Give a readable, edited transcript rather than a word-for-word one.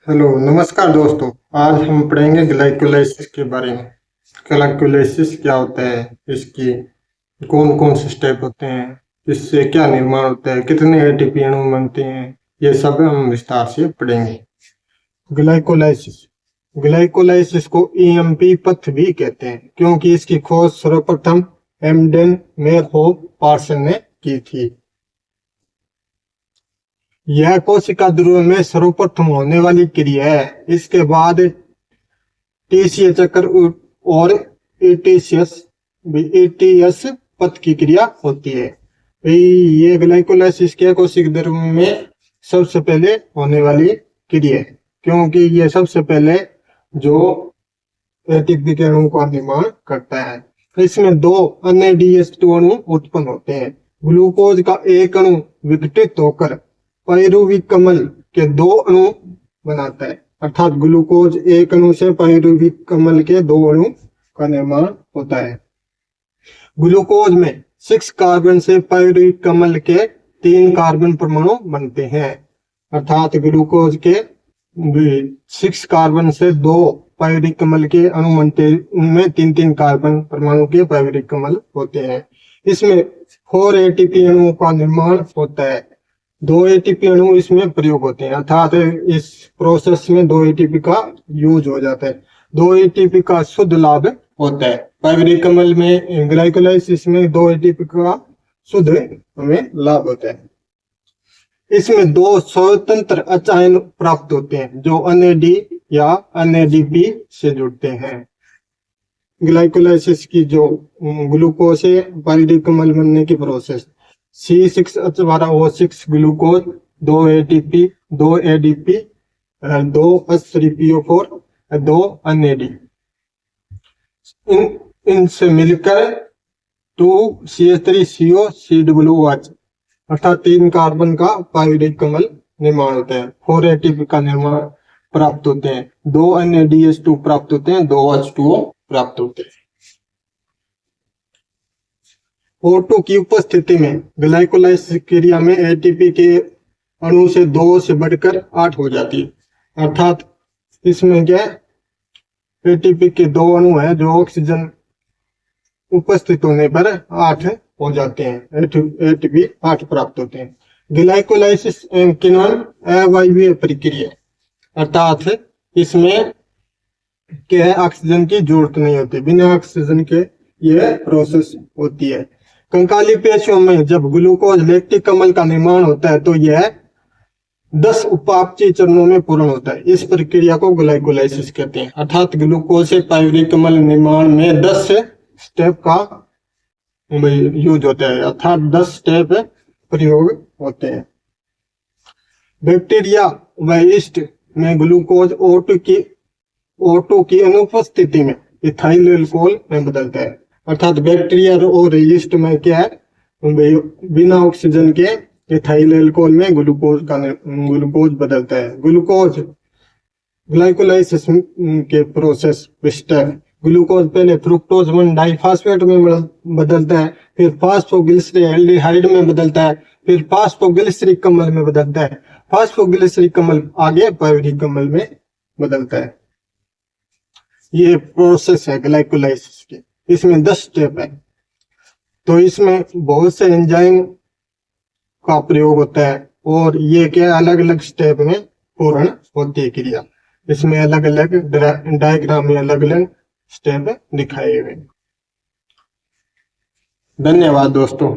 Hello नमस्कार दोस्तों। आज हम पढ़ेंगे ग्लाइकोलाइसिस के बारे में। ग्लाइकोलाइसिस क्या होता है, इसकी कौन कौन से स्टेप होते हैं, इससे क्या निर्माण होता है, कितने एटीपी अणु बनते हैं, ये सब हम विस्तार से पढ़ेंगे। ग्लाइकोलाइसिस ग्लाइकोलाइसिस को ईएमपी पथ भी कहते हैं क्योंकि इसकी खोज सर्वप्रथम एमडेन मेयरहोफ पार्सन ने की थी। यह कोशिका ध्रुव में सर्वप्रथम होने वाली क्रिया है। इसके बाद टीसीए चक्र और एटीएस पथ की क्रिया होती है। ये ग्लाइकोलाइसिस के कोशिका ध्रुव में सबसे पहले होने वाली क्रिया है क्योंकि ये सबसे पहले जो एटीपी के अणु का निर्माण करता है। इसमें दो NADH2 अणु उत्पन्न होते हैं। ग्लूकोज का एक अणु विघटित होकर पाइरुविक कमल के दो अणु बनाता है, अर्थात ग्लूकोज एक अणु से पाइरुविक कमल के दो अणु का निर्माण होता है। ग्लूकोज में 6 कार्बन से पाइरुविक कमल के 3 कार्बन परमाणु बनते हैं, अर्थात ग्लूकोज के 6 कार्बन से 2 पाइरुविक कमल के अणु बनते, उनमें 3-3 कार्बन परमाणु के पाइरुविक कमल होते हैं। इसमें 4 एटीपी अणुओं का निर्माण होता है। 2 एटीपी अणु इसमें प्रयोग होते हैं, अर्थात इस प्रोसेस में 2 एटीपी का यूज हो जाता है। 2 एटीपी का शुद्ध लाभ होता है। पाइरुविक कमल में ग्लाइकोलाइसिस में 2 एटीपी का शुद्ध हमें लाभ होता है। इसमें 2 स्वतंत्र अचायन प्राप्त होते हैं जो NAD या NADP से जुड़ते हैं। ग्लाइकोलाइसिस की जो ग्लूकोज से पाइरुविक कमल बनने की process C6H12O6 glucose, 2 ATP, 2 ADP, 2 H3PO4, 2 NAD, इनसे मिलकर 2CH3CO COOH अर्थात 3 कार्बन का पाइरुविक कमल निर्माण होता है। 4 एटीपी का निर्माण प्राप्त होते हैं, 2 NADH2 प्राप्त होते हैं, 2 H2O प्राप्त होते हैं। O2 की उपस्थिति में ग्लाइकोलाइसिस क्रिया में एटीपी के अणु से 2 से बढ़कर 8 हो जाती है, अर्थात इसमें क्या एटीपी के 2 अणु है जो ऑक्सीजन उपस्थित होने पर 8 हो जाते हैं, एटीपी 8 प्राप्त होते हैं। ग्लाइकोलाइसिस किण्वन अवायवीय प्रक्रिया, अर्थात इसमें क्या ऑक्सीजन की जरूरत नहीं होती, बिना ऑक्सीजन के यह प्रोसेस होती है। कंकाली पेशियों में जब ग्लूकोज लैक्टिक अम्ल का निर्माण होता है तो यह 10 उपापचयी चरणों में पूर्ण होता है। इस प्रक्रिया को ग्लाइकोलाइसिस कहते हैं, अर्थात ग्लूकोज से पाइरुविक अम्ल निर्माण में 10 स्टेप का यूज होता है, अर्थात 10 स्टेप प्रयोग होते हैं। बैक्टीरिया व यीस्ट में ग्लूकोज O2 की अनुपस्थिति में इथाइल अल्कोहल में बदलता है, अर्थात बैक्टीरिया और यीस्ट में क्या है, बिना ऑक्सीजन के इथाइल अल्कोहल में ग्लूकोज बदलता है। ग्लूकोज ग्लाइकोलाइसिस के प्रोसेस स्टेप, ग्लूकोज पहले फ्रुक्टोज 1 डाइफॉस्फेट में बदलता है, फिर फास्फोग्लिसरेल्डिहाइड में बदलता है, फिर फास्फोग्लिसरिक अम्ल में बदलता है, फास्फोग्लिसरिक अम्ल आगे पाइरुविक अम्ल में बदलता है। ये प्रोसेस है ग्लाइकोलाइसिस की। इसमें 10 स्टेप है, तो इसमें बहुत से एंजाइम का प्रयोग होता है और ये क्या अलग अलग स्टेप में पूर्ण होती है क्रिया। इसमें अलग अलग डायग्राम में अलग अलग स्टेप दिखाए हुए। धन्यवाद दोस्तों।